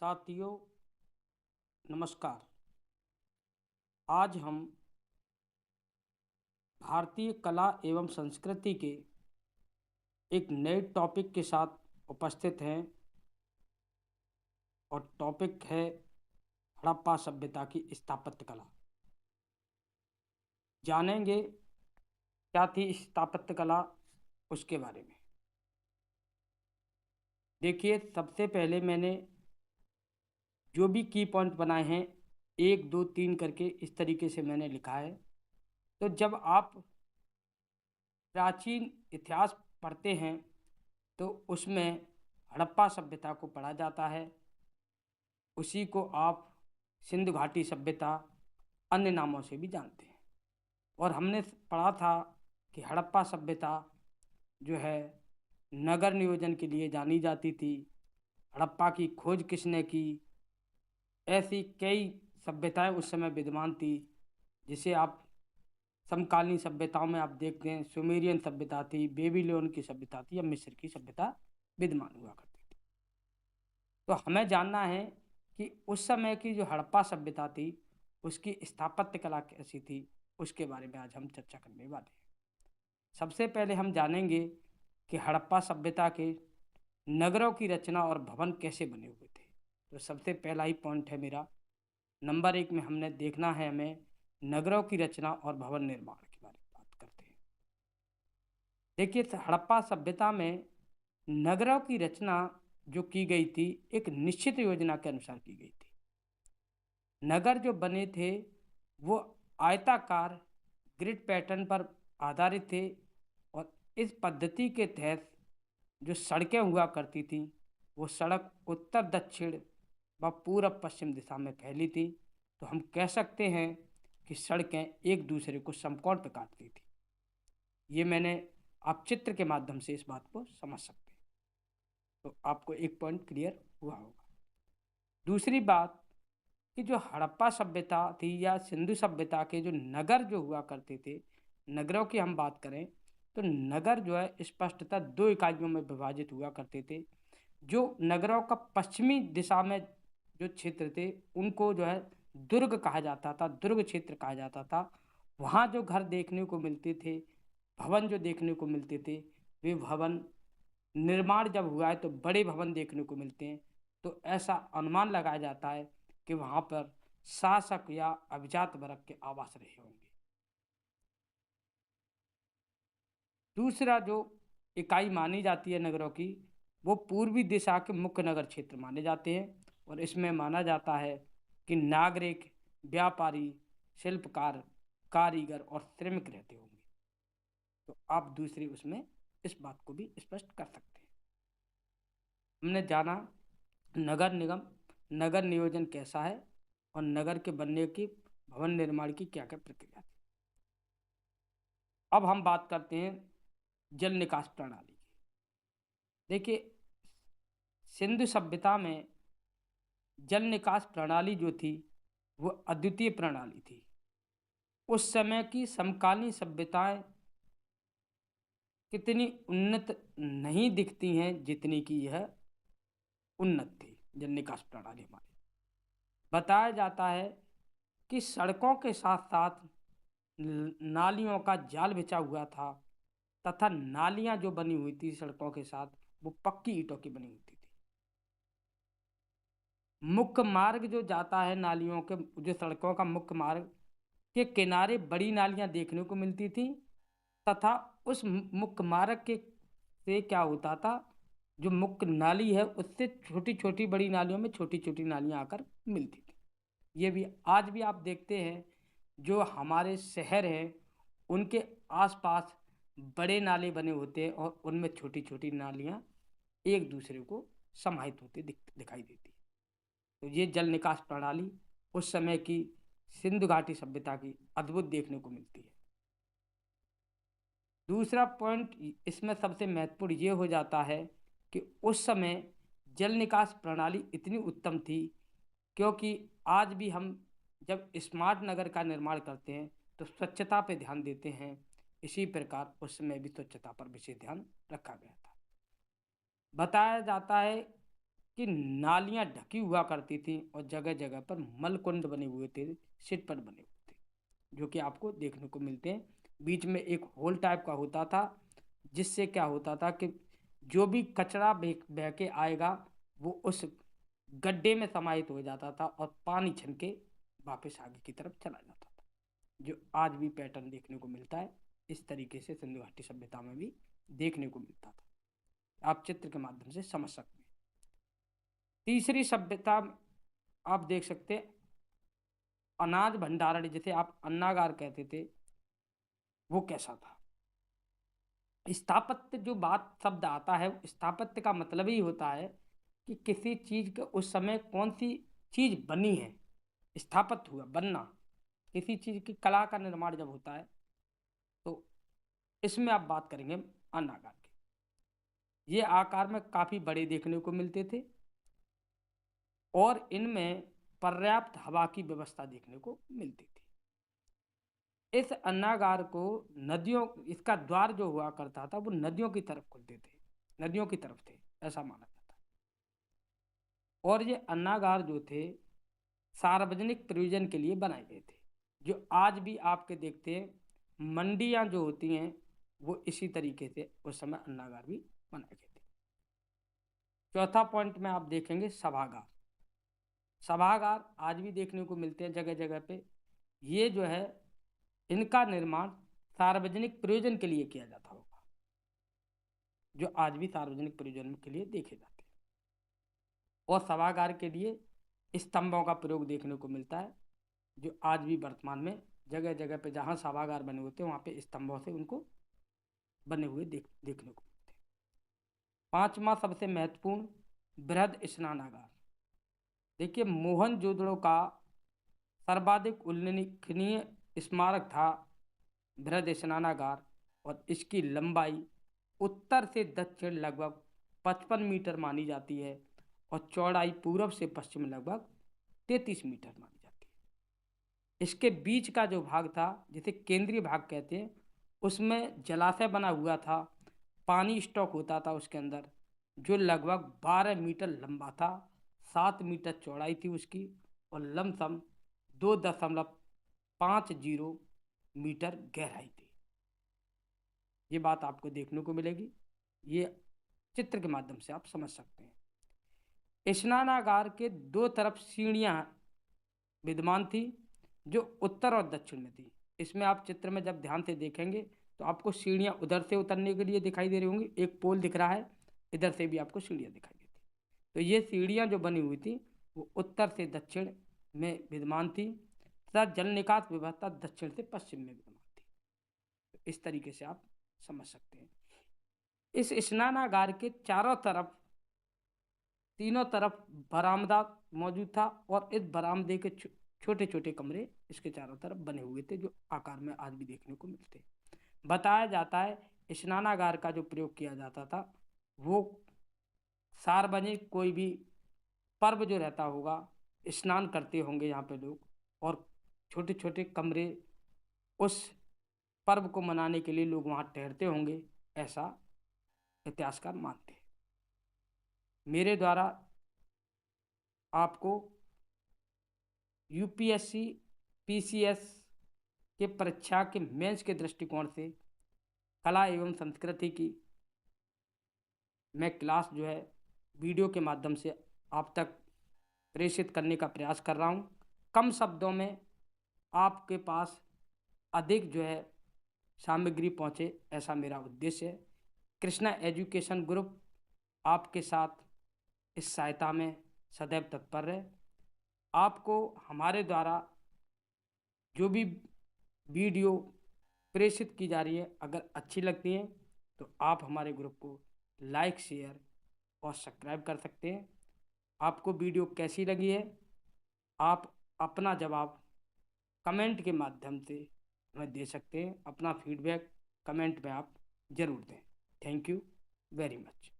साथियों, नमस्कार। आज हम भारतीय कला एवं संस्कृति के एक नए टॉपिक के साथ उपस्थित हैं और टॉपिक है हड़प्पा सभ्यता की स्थापत्य कला। जानेंगे क्या थी स्थापत्य कला, उसके बारे में। देखिए, सबसे पहले मैंने जो भी की पॉइंट बनाए हैं, 1 2 3 करके इस तरीके से मैंने लिखा है। तो जब आप प्राचीन इतिहास पढ़ते हैं तो उसमें हड़प्पा सभ्यता को पढ़ा जाता है। उसी को आप सिंधु घाटी सभ्यता अन्य नामों से भी जानते हैं। और हमने पढ़ा था कि हड़प्पा सभ्यता जो है नगर नियोजन के लिए जानी जाती थी। हड़प्पा की खोज किसने की? ऐसी कई सभ्यताएं उस समय विद्यमान थी, जिसे आप समकालीन सभ्यताओं में आप देखते हैं। सुमेरियन सभ्यता थी, बेबीलोन की सभ्यता थी या मिस्र की सभ्यता विद्यमान हुआ करती थी। तो हमें जानना है कि उस समय की जो हड़प्पा सभ्यता थी उसकी स्थापत्य कला कैसी थी, उसके बारे में आज हम चर्चा करने वाले हैं। सबसे पहले हम जानेंगे कि हड़प्पा सभ्यता के नगरों की रचना और भवन कैसे बने हुए थे। तो सबसे पहला ही पॉइंट है मेरा, नंबर 1 में हमने देखना है हमें नगरों की रचना और भवन निर्माण के बारे में बात करते हैं। देखिए, हड़प्पा सभ्यता में नगरों की रचना जो की गई थी एक निश्चित योजना के अनुसार की गई थी। नगर जो बने थे वो आयताकार ग्रिड पैटर्न पर आधारित थे और इस पद्धति के तहत जो सड़कें हुआ करती थी वो सड़क उत्तर दक्षिण व पूरब पश्चिम दिशा में फैली थी। तो हम कह सकते हैं कि सड़कें एक दूसरे को समकोण पर काटती थी। ये मैंने आप चित्र के माध्यम से इस बात को समझ सकते हैं। तो आपको एक पॉइंट क्लियर हुआ होगा। दूसरी बात कि जो हड़प्पा सभ्यता थी या सिंधु सभ्यता के जो नगर जो हुआ करते थे, नगरों की हम बात करें तो नगर जो है स्पष्टतः 2 इकाइयों में विभाजित हुआ करते थे। जो नगरों का पश्चिमी दिशा में जो क्षेत्र थे उनको जो है दुर्ग कहा जाता था, दुर्ग क्षेत्र कहा जाता था। वहाँ जो घर देखने को मिलते थे, भवन जो देखने को मिलते थे, वे भवन निर्माण जब हुआ है तो बड़े भवन देखने को मिलते हैं। तो ऐसा अनुमान लगाया जाता है कि वहाँ पर शासक या अभिजात वर्ग के आवास रहे होंगे। दूसरा जो इकाई मानी जाती है नगरों की, वो पूर्वी दिशा के मुख्य नगर क्षेत्र माने जाते हैं और इसमें माना जाता है कि नागरिक, व्यापारी, शिल्पकार, कारीगर और श्रमिक रहते होंगे। तो आप दूसरी उसमें इस बात को भी स्पष्ट कर सकते हैं। हमने जाना नगर निगम, नगर नियोजन कैसा है और नगर के बनने की भवन निर्माण की क्या क्या प्रक्रिया थी। अब हम बात करते हैं जल निकास प्रणाली की। देखिए, सिंधु सभ्यता में जल निकास प्रणाली जो थी वो अद्वितीय प्रणाली थी। उस समय की समकालीन सभ्यताएं कितनी उन्नत नहीं दिखती हैं जितनी की यह उन्नत थी जल निकास प्रणाली हमारी। बताया जाता है कि सड़कों के साथ साथ नालियों का जाल बिछा हुआ था तथा नालियां जो बनी हुई थी सड़कों के साथ वो पक्की ईंटों की बनी होती थी। मुख्य मार्ग जो जाता है नालियों के, जो सड़कों का मुख्य मार्ग के किनारे बड़ी नालियां देखने को मिलती थी तथा उस मुख्य मार्ग के से क्या होता था, जो मुख्य नाली है उससे छोटी छोटी बड़ी नालियों में छोटी छोटी नालियां आकर मिलती थी। ये भी आज भी आप देखते हैं, जो हमारे शहर हैं उनके आसपास बड़े नाले बने होते हैं और उनमें छोटी छोटी नालियां एक दूसरे को समाहित होते दिखाई देती है। तो ये जल निकास प्रणाली उस समय की सिंधु घाटी सभ्यता की अद्भुत देखने को मिलती है। दूसरा पॉइंट इसमें सबसे महत्वपूर्ण ये हो जाता है कि उस समय जल निकास प्रणाली इतनी उत्तम थी, क्योंकि आज भी हम जब स्मार्ट नगर का निर्माण करते हैं तो स्वच्छता पर ध्यान देते हैं। इसी प्रकार उस समय भी स्वच्छता पर विशेष ध्यान रखा गया था। बताया जाता है कि नालियाँ ढकी हुआ करती थी और जगह जगह पर मलकुंड बने हुए थे, सिटपट बने हुए थे, जो कि आपको देखने को मिलते हैं। बीच में एक होल टाइप का होता था, जिससे क्या होता था कि जो भी कचरा बह के आएगा वो उस गड्ढे में समाहित हो जाता था और पानी छन के वापस आगे की तरफ चला जाता था, जो आज भी पैटर्न देखने को मिलता है। इस तरीके से सिंधु घाटी सभ्यता में भी देखने को मिलता था। आप चित्र के माध्यम से समझ सकते हैं। तीसरी सभ्यता आप देख सकते हैं, अनाज भंडारण, जिसे आप अन्नागार कहते थे, वो कैसा था। स्थापत्य जो बात शब्द आता है, स्थापत्य का मतलब ही होता है कि किसी चीज के उस समय कौन सी चीज बनी है, स्थापित हुआ, बनना। किसी चीज की कला का निर्माण जब होता है, तो इसमें आप बात करेंगे अन्नागार की। ये आकार में काफी बड़े देखने को मिलते थे और इनमें पर्याप्त हवा की व्यवस्था देखने को मिलती थी। इस अन्नागार को नदियों, इसका द्वार जो हुआ करता था वो नदियों की तरफ खुलते थे, नदियों की तरफ थे, ऐसा माना जाता है। और ये अन्नागार जो थे सार्वजनिक प्रयोजन के लिए बनाए गए थे, जो आज भी आपके देखते हैं मंडियां जो होती हैं वो इसी तरीके से उस समय अन्नागार भी बनाए गए थे। चौथा पॉइंट में आप देखेंगे सभागार। सभागार आज भी देखने को मिलते हैं जगह जगह पे। ये जो है, इनका निर्माण सार्वजनिक प्रयोजन के लिए किया जाता होगा, जो आज भी सार्वजनिक प्रयोजन के लिए देखे जाते हैं। और सभागार के लिए स्तंभों का प्रयोग देखने को मिलता है, जो आज भी वर्तमान में जगह जगह पे जहाँ सभागार बने होते हैं वहाँ पे स्तंभों से उनको बने हुए देखने को मिलते हैं। पांचवा सबसे महत्वपूर्ण, बृहद स्नानागार। देखिए, मोहनजोदड़ो का सर्वाधिक उल्लेखनीय स्मारक था बृहद स्नानागार, और इसकी लंबाई उत्तर से दक्षिण लगभग 55 मीटर मानी जाती है और चौड़ाई पूर्व से पश्चिम लगभग 33 मीटर मानी जाती है। इसके बीच का जो भाग था, जिसे केंद्रीय भाग कहते हैं, उसमें जलाशय बना हुआ था, पानी स्टॉक होता था उसके अंदर, जो लगभग 12 मीटर लंबा था, 7 मीटर चौड़ाई थी उसकी, और लमसम 2.50 मीटर गहराई थी। ये बात आपको देखने को मिलेगी, ये चित्र के माध्यम से आप समझ सकते हैं। स्नानागार के दो तरफ सीढ़ियां विद्यमान थी, जो उत्तर और दक्षिण में थी। इसमें आप चित्र में जब ध्यान से देखेंगे तो आपको सीढ़ियां उधर से उतरने के लिए दिखाई दे रही होंगी, एक पोल दिख रहा है, इधर से भी आपको सीढ़ियां दिखाई देती। तो ये सीढ़ियां जो बनी हुई थी वो उत्तर से दक्षिण में विद्यमान थी, तथा जल निकास व्यवस्था दक्षिण से पश्चिम में विद्यमान थी। तो इस तरीके से आप समझ सकते हैं। इस स्नानागार के चारों तरफ, तीनों तरफ बरामदा मौजूद था, और इस बरामदे के छोटे छोटे कमरे इसके चारों तरफ बने हुए थे, जो आकार में आज भी देखने को मिलते हैं। बताया जाता है स्नानागार का जो प्रयोग किया जाता था वो सार्वजनिक कोई भी पर्व जो रहता होगा, स्नान करते होंगे यहाँ पे लोग, और छोटे छोटे कमरे उस पर्व को मनाने के लिए लोग वहाँ ठहरते होंगे, ऐसा इतिहासकार मानते हैं। मेरे द्वारा आपको यूपीएससी पीसीएस के परीक्षा के मेंस के दृष्टिकोण से कला एवं संस्कृति की मैं क्लास जो है वीडियो के माध्यम से आप तक प्रेषित करने का प्रयास कर रहा हूँ। कम शब्दों में आपके पास अधिक जो है सामग्री पहुँचे, ऐसा मेरा उद्देश्य है। कृष्णा एजुकेशन ग्रुप आपके साथ इस सहायता में सदैव तत्पर है। आपको हमारे द्वारा जो भी वीडियो प्रेषित की जा रही है, अगर अच्छी लगती है तो आप हमारे ग्रुप को लाइक, शेयर और सब्सक्राइब कर सकते हैं। आपको वीडियो कैसी लगी है, आप अपना जवाब कमेंट के माध्यम से हमें दे सकते हैं। अपना फीडबैक कमेंट में आप ज़रूर दें। Thank you very much.